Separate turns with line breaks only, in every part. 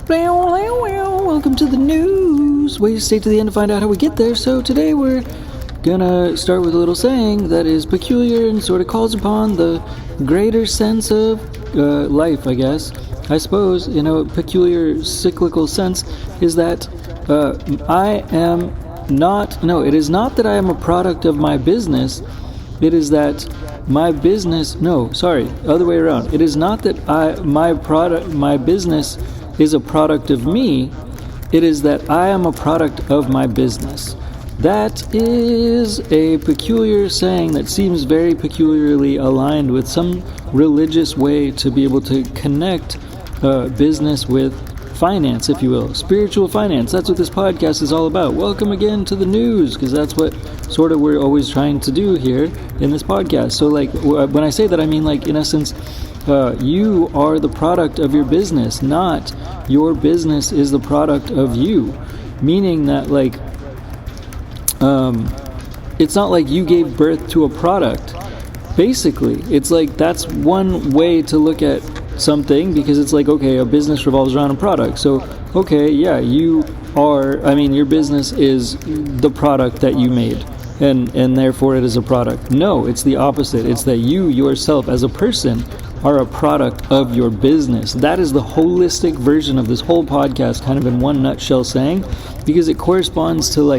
Welcome to the news. Wait, stay to the end to find out how we get there. So today we're gonna start with a little saying that is peculiar and sort of calls upon the greater sense of life, I guess. I suppose, peculiar cyclical sense is that it is not that I am a product of my business. It is that my business, other way around. It is not that my business is a product of me. It is that I am a product of my business. That is a peculiar saying that seems very peculiarly aligned with some religious way to be able to connect business with finance, if you will. Spiritual finance. That's what this podcast is all about. Welcome again to the news, because that's what sort of we're always trying to do here in this podcast. So when I say that, I mean in essence, you are the product of your business, not your business is the product of you. Meaning that it's not like you gave birth to a product. Basically, it's that's one way to look at something, because it's a business revolves around a product. So, your business is the product that you made, and therefore it is a product. No, it's the opposite. It's that you yourself as a person are a product of your business. That is the holistic version of this whole podcast, kind of in one nutshell saying, because it corresponds to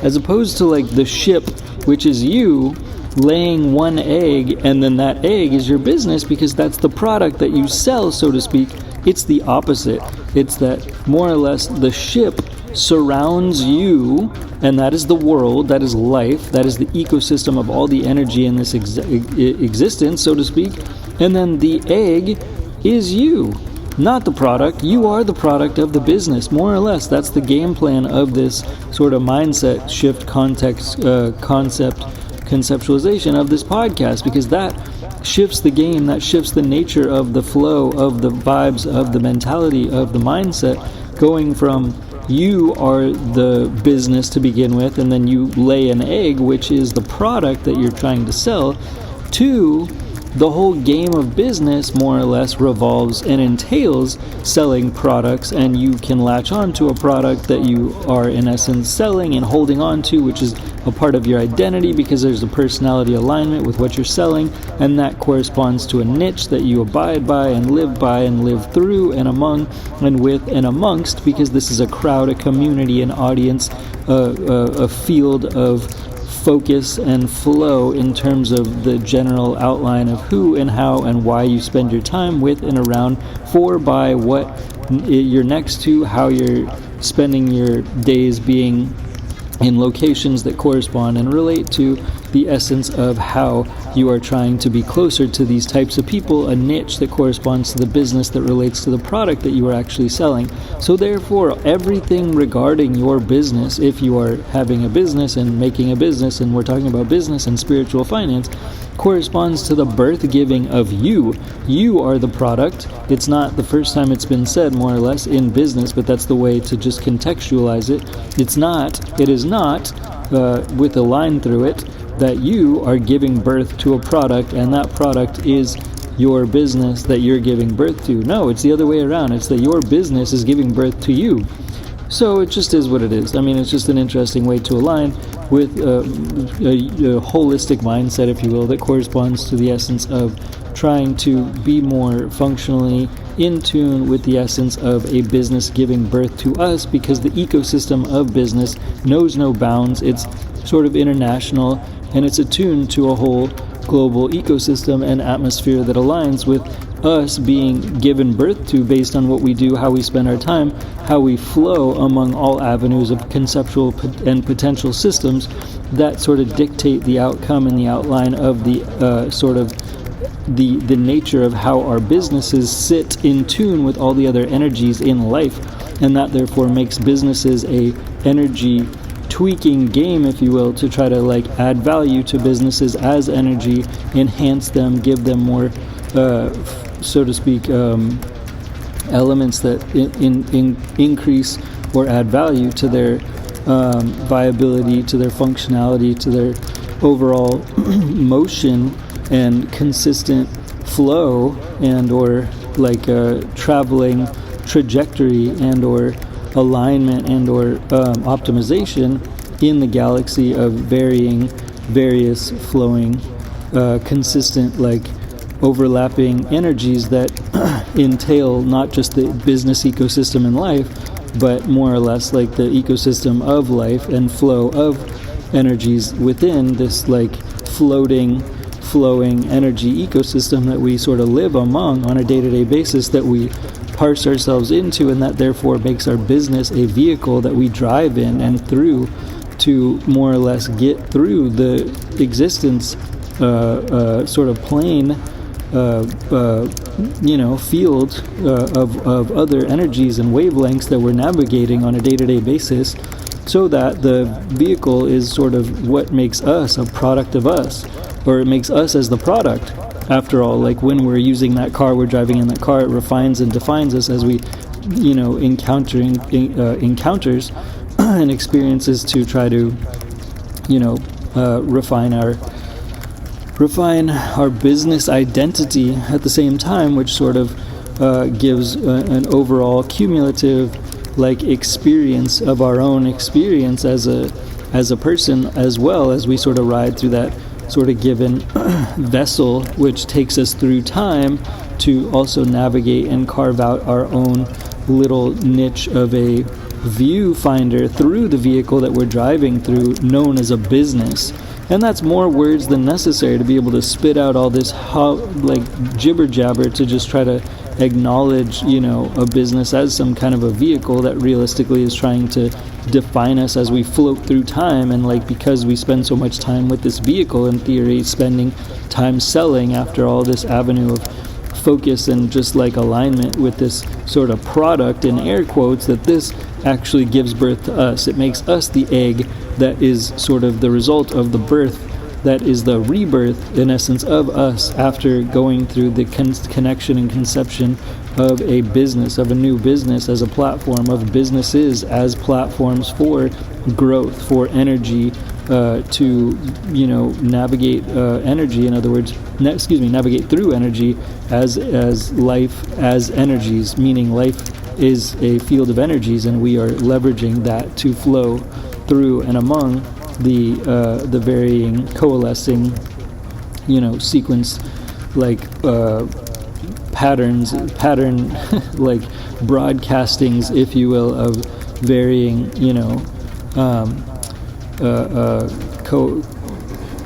as opposed to the ship, which is you laying one egg, and then that egg is your business because that's the product that you sell, so to speak. It's the opposite. It's that more or less the ship surrounds you, and that is the world, that is life, that is the ecosystem of all the energy in this existence, so to speak. And then the egg is you, not the product. You are the product of the business, more or less. That's the game plan of this sort of mindset shift conceptualization of this podcast, because that shifts the game, that shifts the nature of the flow, of the vibes, of the mentality, of the mindset, going from you are the business to begin with, and then you lay an egg, which is the product that you're trying to sell, to the whole game of business more or less revolves and entails selling products, and you can latch on to a product that you are in essence selling and holding on to, which is a part of your identity because there's a personality alignment with what you're selling, and that corresponds to a niche that you abide by and live through and among and with and amongst, because this is a crowd, a community, an audience, a field of focus and flow in terms of the general outline of who and how and why you spend your time with and around, for, by, what you're next to, how you're spending your days being in locations that correspond and relate to the essence of how you are trying to be closer to these types of people, a niche that corresponds to the business that relates to the product that you are actually selling. So therefore, everything regarding your business, if you are having a business and making a business, and we're talking about business and spiritual finance, corresponds to the birth giving of you. You are the product. It's not the first time it's been said, more or less, in business, but that's the way to just contextualize it. It is not, with a line through it, that you are giving birth to a product, and that product is your business that you're giving birth to. No, it's the other way around. It's that your business is giving birth to you. So it just is what it is. It's just an interesting way to align with a holistic mindset, if you will, that corresponds to the essence of trying to be more functionally in tune with the essence of a business giving birth to us, because the ecosystem of business knows no bounds. It's sort of international, and it's attuned to a whole global ecosystem and atmosphere that aligns with us being given birth to based on what we do, how we spend our time, how we flow among all avenues of conceptual and potential systems that sort of dictate the outcome and the outline of the the nature of how our businesses sit in tune with all the other energies in life, and that therefore makes businesses a energy tweaking game, if you will, to try to add value to businesses as energy, enhance them, give them more so to speak elements that increase or add value to their viability, to their functionality, to their overall motion and consistent flow, and or traveling trajectory and or alignment and or optimization in the galaxy of various flowing, consistent, like overlapping energies that entail not just the business ecosystem in life, but more or less like the ecosystem of life and flow of energies within this like flowing energy ecosystem that we sort of live among on a day-to-day basis, that we parse ourselves into, and that therefore makes our business a vehicle that we drive in and through to more or less get through the existence sort of plane field of other energies and wavelengths that we're navigating on a day-to-day basis, so that the vehicle is sort of what makes us a product of us, or it makes us as the product. After all, like when we're using that car, we're driving in that car, it refines and defines us as we, encounters and experiences to try to, refine our business identity at the same time, which sort of gives an overall cumulative like experience of our own experience as a person, as well as we sort of ride through that sort of given vessel, which takes us through time to also navigate and carve out our own little niche of a viewfinder through the vehicle that we're driving through, known as a business. And that's more words than necessary to be able to spit out all this jibber jabber to just try to acknowledge, a business as some kind of a vehicle that realistically is trying to define us as we float through time. And because we spend so much time with this vehicle, in theory, spending time selling after all this avenue of focus and just like alignment with this sort of product in air quotes, that this actually gives birth to us. It makes us the egg that is sort of the result of the birth, that is the rebirth in essence of us after going through the connection and conception of a business, of a new business as a platform, of businesses as platforms for growth, for energy, to navigate energy. In other words, navigate through energy as life as energies, meaning life is a field of energies, and we are leveraging that to flow through and among the varying coalescing, sequence pattern like broadcastings, if you will, of varying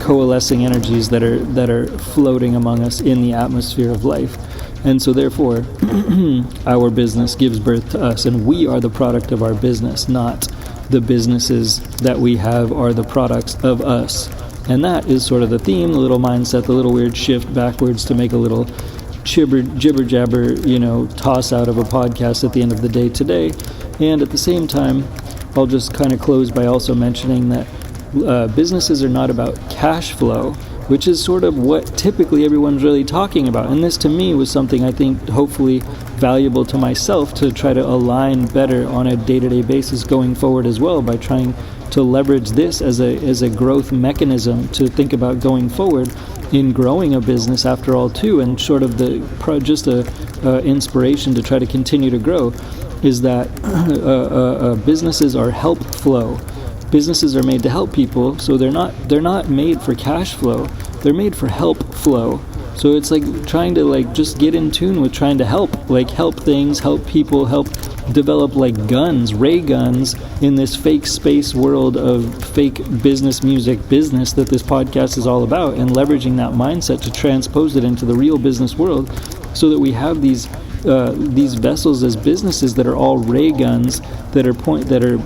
coalescing energies that are floating among us in the atmosphere of life. And so therefore our business gives birth to us, and we are the product of our business, not the businesses that we have are the products of us. And that is sort of the theme, the little mindset, the little weird shift backwards to make a little jibber jabber, toss out of a podcast at the end of the day today. And at the same time, I'll just kind of close by also mentioning that businesses are not about cash flow, which is sort of what typically everyone's really talking about. And this to me was something I think hopefully valuable to myself to try to align better on a day-to-day basis going forward as well, by trying to leverage this as a growth mechanism to think about going forward in growing a business after all too. And sort of just a inspiration to try to continue to grow is that businesses are help flow. Businesses are made to help people, so they're not made for cash flow. They're made for help flow. So it's like trying to just get in tune with trying to help things, help people, help develop guns, ray guns in this fake space world of fake business that this podcast is all about, and leveraging that mindset to transpose it into the real business world, so that we have these vessels as businesses that are all ray guns that are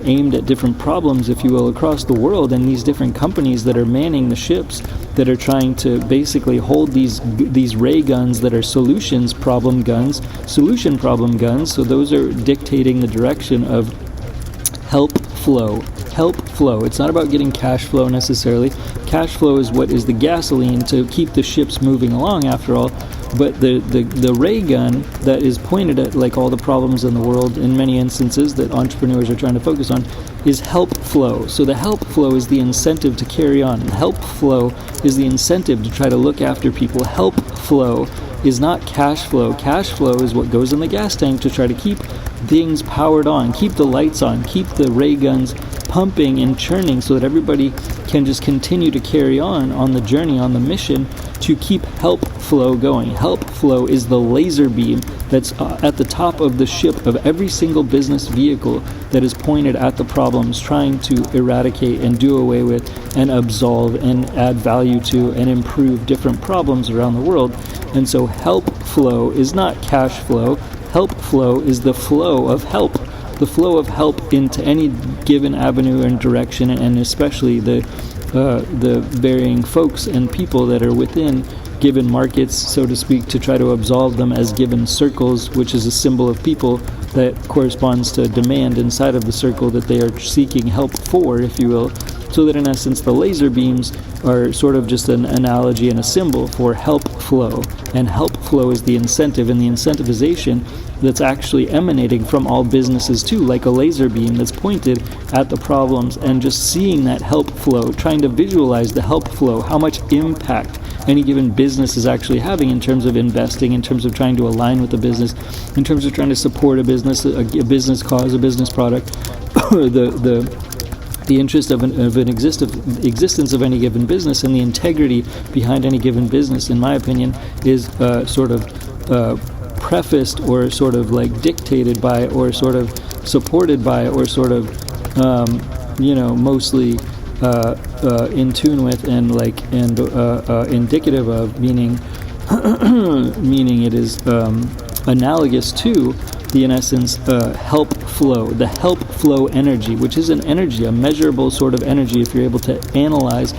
aimed at different problems, if you will, across the world, and these different companies that are manning the ships that are trying to basically hold these ray guns that are solution problem guns. So those are dictating the direction of help flow. It's not about getting cash flow necessarily. Cash flow is what is the gasoline to keep the ships moving along, after all. But the ray gun that is pointed at all the problems in the world, in many instances that entrepreneurs are trying to focus on, is help flow. So the help flow is the incentive to carry on. Help flow is the incentive to try to look after people. Help flow is not cash flow. Cash flow is what goes in the gas tank to try to keep things powered on, keep the lights on, keep the ray guns pumping and churning so that everybody can just continue to carry on the journey, on the mission to keep help flow going. Help flow is the laser beam that's at the top of the ship of every single business vehicle that is pointed at the problems, trying to eradicate and do away with and absolve and add value to and improve different problems around the world. And so help flow is not cash flow. Help flow is the flow of help. The flow of help into any given avenue and direction, and especially the varying folks and people that are within given markets, so to speak, to try to absolve them as given circles, which is a symbol of people that corresponds to demand inside of the circle that they are seeking help for, if you will. So that in essence, the laser beams are sort of just an analogy and a symbol for help flow. And help flow is the incentive and the incentivization that's actually emanating from all businesses too, like a laser beam that's pointed at the problems, and just seeing that help flow, trying to visualize the help flow, how much impact any given business is actually having in terms of investing, in terms of trying to align with the business, in terms of trying to support a business cause, a business product, or the interest of an existence of any given business, and the integrity behind any given business, in my opinion, is sort of prefaced or sort of like dictated by or sort of supported by or sort of mostly in tune with and indicative of, meaning it is analogous to the, in essence, help flow, the help flow energy, which is an energy, a measurable sort of energy if you're able to analyze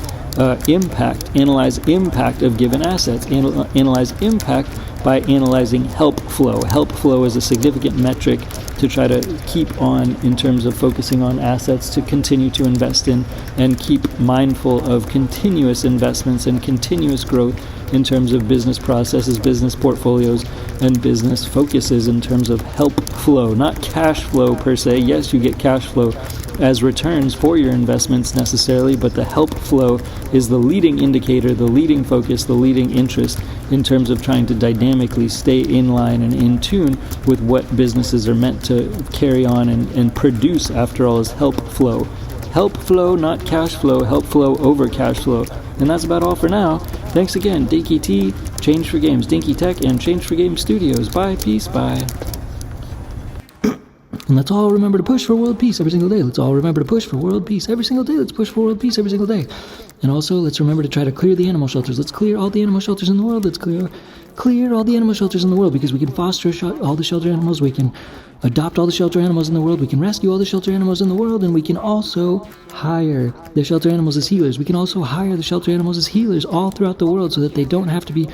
impact of given assets, analyze impact by analyzing help flow. Help flow is a significant metric to try to keep on in terms of focusing on assets to continue to invest in and keep mindful of continuous investments and continuous growth in terms of business processes, business portfolios, and business focuses in terms of help flow, not cash flow per se. Yes, you get cash flow as returns for your investments necessarily, but the help flow is the leading indicator, the leading focus, the leading interest in terms of trying to dynamically stay in line and in tune with what businesses are meant to carry on and produce, after all, is help flow. Help flow, not cash flow. Help flow over cash flow. And that's about all for now. Thanks again, Dinky T, Change for Games, Dinky Tech, and Change for Games Studios. Bye, peace, bye. And let's all remember to push for world peace every single day. Let's all remember to push for world peace every single day. Let's push for world peace every single day. And also, let's remember to try to clear the animal shelters. Let's clear all the animal shelters in the world. Let's clear all the animal shelters in the world, because we can foster all the shelter animals. We can adopt all the shelter animals in the world. We can rescue all the shelter animals in the world. And we can also hire the shelter animals as healers. We can also hire the shelter animals as healers all throughout the world so that they don't have to be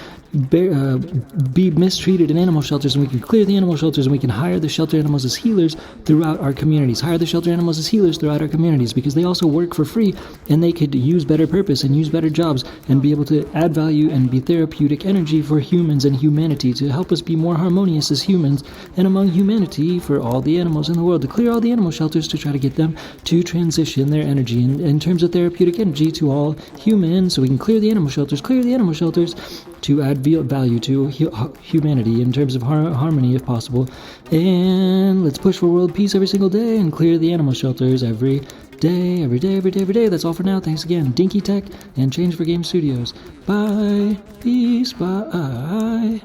mistreated in animal shelters. And we can clear the animal shelters, and we can hire the shelter animals as healers throughout our communities. Hire the shelter animals as healers throughout our communities, because they also work for free, and they could use better purpose and use better jobs and be able to add value and be therapeutic energy for humans and humanity, to help us be more harmonious as humans and among humanity for all the animals in the world, to clear all the animal shelters, to try to get them to transition their energy in terms of therapeutic energy to all humans, so we can clear the animal shelters to add value to humanity in terms of harmony if possible. And let's push for world peace every single day and clear the animal shelters every day. That's all for now. Thanks again, Dinky Tech and Change for Game Studios. Bye. Peace. Bye.